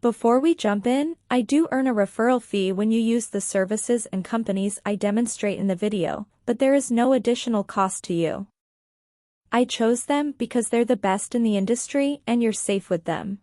Before we jump in, I do earn a referral fee when you use the services and companies I demonstrate in the video, but there is no additional cost to you. I chose them because they're the best in the industry and you're safe with them.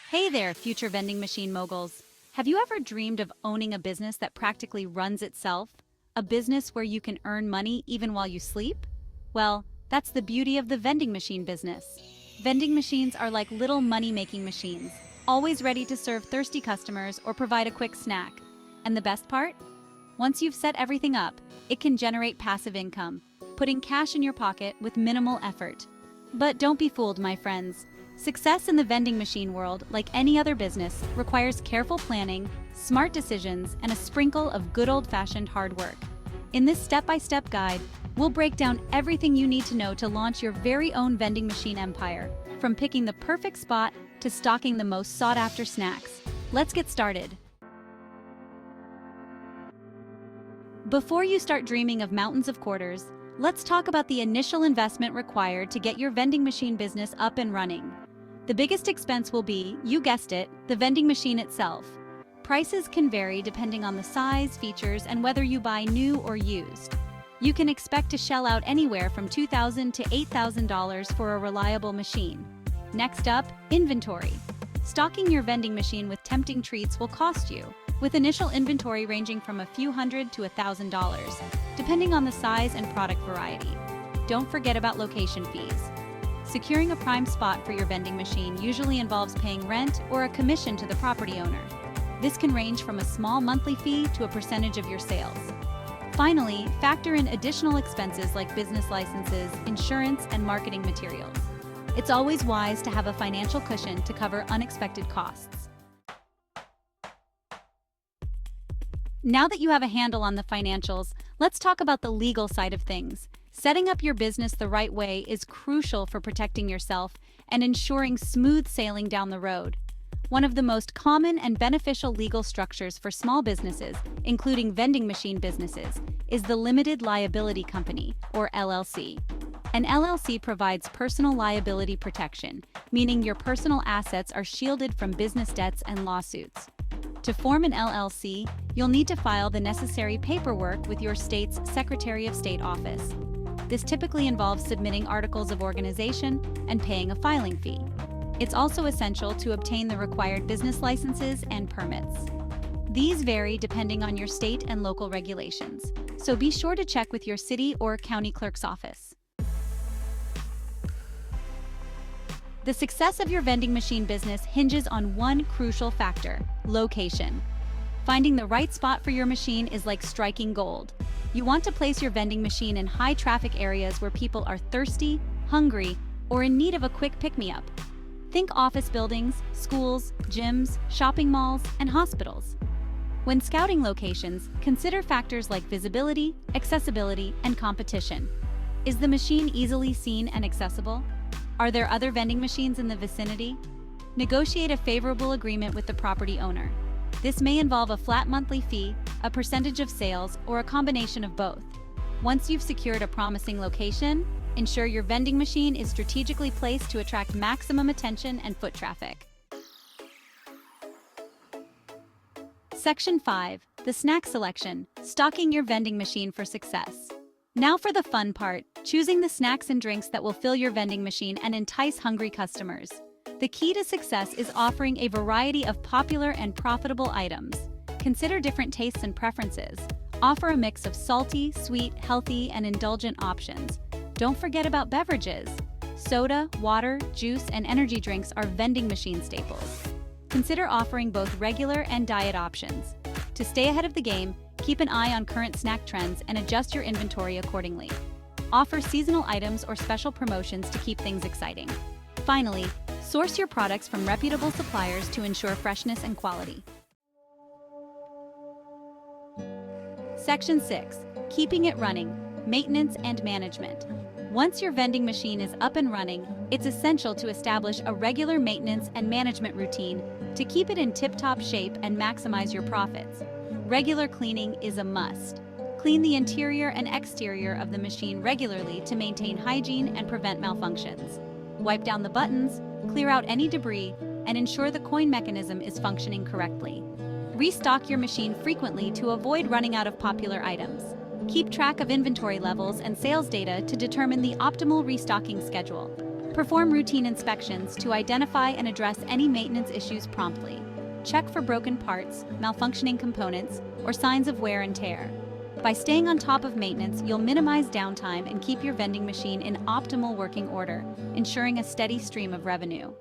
Hey there, future vending machine moguls. Have you ever dreamed of owning a business that practically runs itself? A business where you can earn money even while you sleep? Well, that's the beauty of the vending machine business. Vending machines are like little money-making machines, always ready to serve thirsty customers or provide a quick snack. And the best part? Once you've set everything up, it can generate passive income, putting cash in your pocket with minimal effort. But don't be fooled, my friends. Success in the vending machine world, like any other business, requires careful planning, smart decisions, and a sprinkle of good old-fashioned hard work. In this step-by-step guide, we'll break down everything you need to know to launch your very own vending machine empire, from picking the perfect spot to stocking the most sought-after snacks. Let's get started. Before you start dreaming of mountains of quarters, let's talk about the initial investment required to get your vending machine business up and running. The biggest expense will be, you guessed it, the vending machine itself. Prices can vary depending on the size, features, and whether you buy new or used. You can expect to shell out anywhere from $2,000 to $8,000 for a reliable machine. Next up, inventory. Stocking your vending machine with tempting treats will cost you, with initial inventory ranging from a few hundred to $1,000, depending on the size and product variety. Don't forget about location fees. Securing a prime spot for your vending machine usually involves paying rent or a commission to the property owner. This can range from a small monthly fee to a percentage of your sales. Finally, factor in additional expenses like business licenses, insurance, and marketing materials. It's always wise to have a financial cushion to cover unexpected costs. Now that you have a handle on the financials, let's talk about the legal side of things. Setting up your business the right way is crucial for protecting yourself and ensuring smooth sailing down the road. One of the most common and beneficial legal structures for small businesses, including vending machine businesses, is the Limited Liability Company, or LLC. An LLC provides personal liability protection, meaning your personal assets are shielded from business debts and lawsuits. To form an LLC, you'll need to file the necessary paperwork with your state's Secretary of State office. This typically involves submitting articles of organization and paying a filing fee. It's also essential to obtain the required business licenses and permits. These vary depending on your state and local regulations, so be sure to check with your city or county clerk's office. The success of your vending machine business hinges on one crucial factor: location. Finding the right spot for your machine is like striking gold. You want to place your vending machine in high-traffic areas where people are thirsty, hungry, or in need of a quick pick-me-up. Think office buildings, schools, gyms, shopping malls, and hospitals. When scouting locations, consider factors like visibility, accessibility, and competition. Is the machine easily seen and accessible? Are there other vending machines in the vicinity? Negotiate a favorable agreement with the property owner. This may involve a flat monthly fee, a percentage of sales, or a combination of both. Once you've secured a promising location, ensure your vending machine is strategically placed to attract maximum attention and foot traffic. Section 5. The snack selection. Stocking your vending machine for success. Now for the fun part, choosing the snacks and drinks that will fill your vending machine and entice hungry customers. The key to success is offering a variety of popular and profitable items. Consider different tastes and preferences. Offer a mix of salty, sweet, healthy, and indulgent options. Don't forget about beverages. Soda, water, juice, and energy drinks are vending machine staples. Consider offering both regular and diet options. To stay ahead of the game, keep an eye on current snack trends and adjust your inventory accordingly. Offer seasonal items or special promotions to keep things exciting. Finally, source your products from reputable suppliers to ensure freshness and quality. Section 6. Keeping it running. Maintenance and management. Once your vending machine is up and running, it's essential to establish a regular maintenance and management routine to keep it in tip-top shape and maximize your profits. Regular cleaning is a must. Clean the interior and exterior of the machine regularly to maintain hygiene and prevent malfunctions. Wipe down the buttons, clear out any debris, and ensure the coin mechanism is functioning correctly. Restock your machine frequently to avoid running out of popular items. Keep track of inventory levels and sales data to determine the optimal restocking schedule. Perform routine inspections to identify and address any maintenance issues promptly. Check for broken parts, malfunctioning components, or signs of wear and tear. By staying on top of maintenance, you'll minimize downtime and keep your vending machine in optimal working order, ensuring a steady stream of revenue.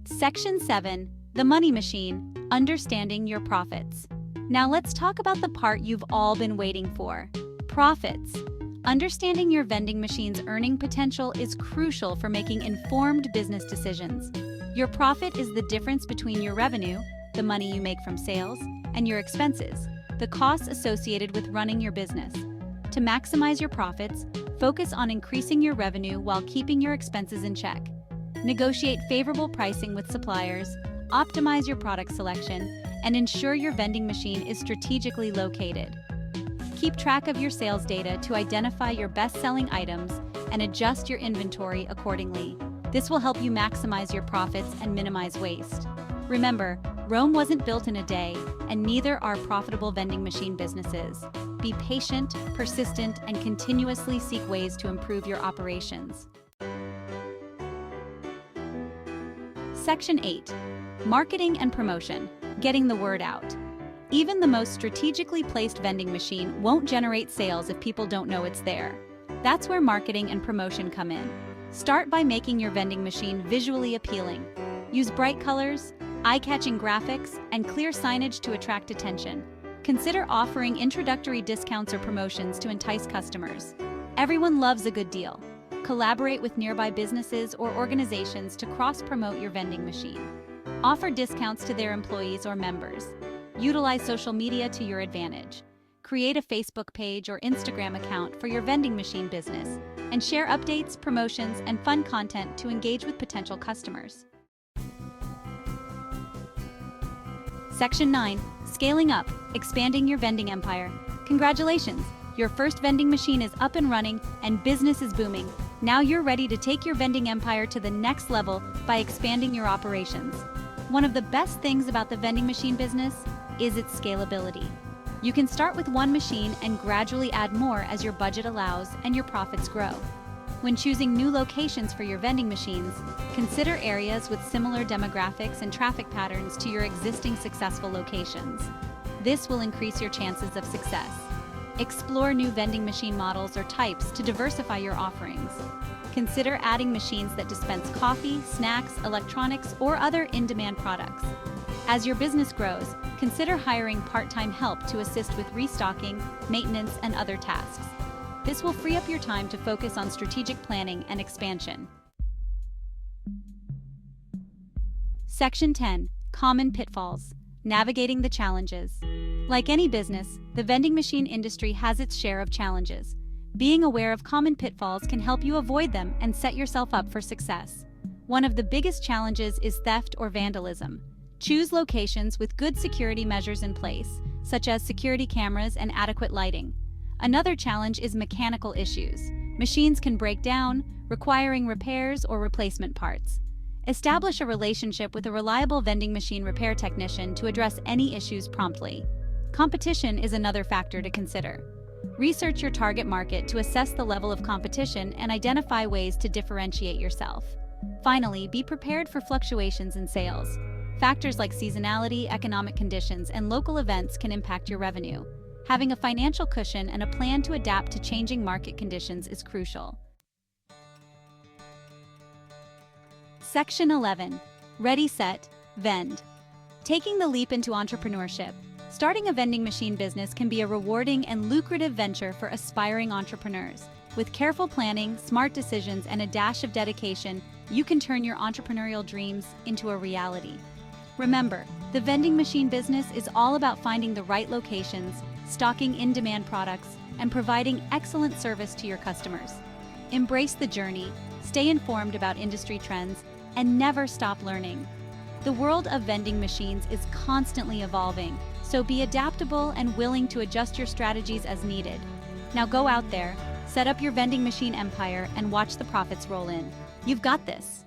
Section 7. The Money Machine, Understanding Your Profits. Now let's talk about the part you've all been waiting for: profits. Understanding your vending machine's earning potential is crucial for making informed business decisions. Your profit is the difference between your revenue, the money you make from sales, and your expenses, the costs associated with running your business. To maximize your profits, focus on increasing your revenue while keeping your expenses in check. Negotiate favorable pricing with suppliers, optimize your product selection, and ensure your vending machine is strategically located. Keep track of your sales data to identify your best-selling items and adjust your inventory accordingly. This will help you maximize your profits and minimize waste. Remember, Rome wasn't built in a day, and neither are profitable vending machine businesses. Be patient, persistent, and continuously seek ways to improve your operations. Section 8. Marketing and Promotion, Getting the Word Out. Even the most strategically placed vending machine won't generate sales if people don't know it's there. That's where marketing and promotion come in. Start by making your vending machine visually appealing. Use bright colors, eye-catching graphics, and clear signage to attract attention. Consider offering introductory discounts or promotions to entice customers. Everyone loves a good deal. Collaborate with nearby businesses or organizations to cross-promote your vending machine. Offer discounts to their employees or members. Utilize social media to your advantage. Create a Facebook page or Instagram account for your vending machine business and share updates, promotions, and fun content to engage with potential customers. Section 9. Scaling Up, Expanding Your Vending Empire. Congratulations! Your first vending machine is up and running and business is booming. Now you're ready to take your vending empire to the next level by expanding your operations. One of the best things about the vending machine business is its scalability. You can start with one machine and gradually add more as your budget allows and your profits grow. When choosing new locations for your vending machines, consider areas with similar demographics and traffic patterns to your existing successful locations. This will increase your chances of success. Explore new vending machine models or types to diversify your offerings. Consider adding machines that dispense coffee, snacks, electronics, or other in-demand products. As your business grows, consider hiring part-time help to assist with restocking, maintenance, and other tasks. This will free up your time to focus on strategic planning and expansion. Section 10. Common Pitfalls, Navigating the Challenges. Like any business, the vending machine industry has its share of challenges. Being aware of common pitfalls can help you avoid them and set yourself up for success. One of the biggest challenges is theft or vandalism. Choose locations with good security measures in place, such as security cameras and adequate lighting. Another challenge is mechanical issues. Machines can break down, requiring repairs or replacement parts. Establish a relationship with a reliable vending machine repair technician to address any issues promptly. Competition is another factor to consider. Research your target market to assess the level of competition and identify ways to differentiate yourself. Finally, be prepared for fluctuations in sales. Factors like seasonality, economic conditions, and local events can impact your revenue. Having a financial cushion and a plan to adapt to changing market conditions is crucial. Section 11. Ready, Set, Vend. Taking the leap into entrepreneurship. Starting a vending machine business can be a rewarding and lucrative venture for aspiring entrepreneurs. With careful planning, smart decisions, and a dash of dedication, you can turn your entrepreneurial dreams into a reality. Remember, the vending machine business is all about finding the right locations, stocking in-demand products, and providing excellent service to your customers. Embrace the journey, stay informed about industry trends, and never stop learning. The world of vending machines is constantly evolving, so be adaptable and willing to adjust your strategies as needed. Now go out there, Set up your vending machine empire and watch the profits roll in. You've got this.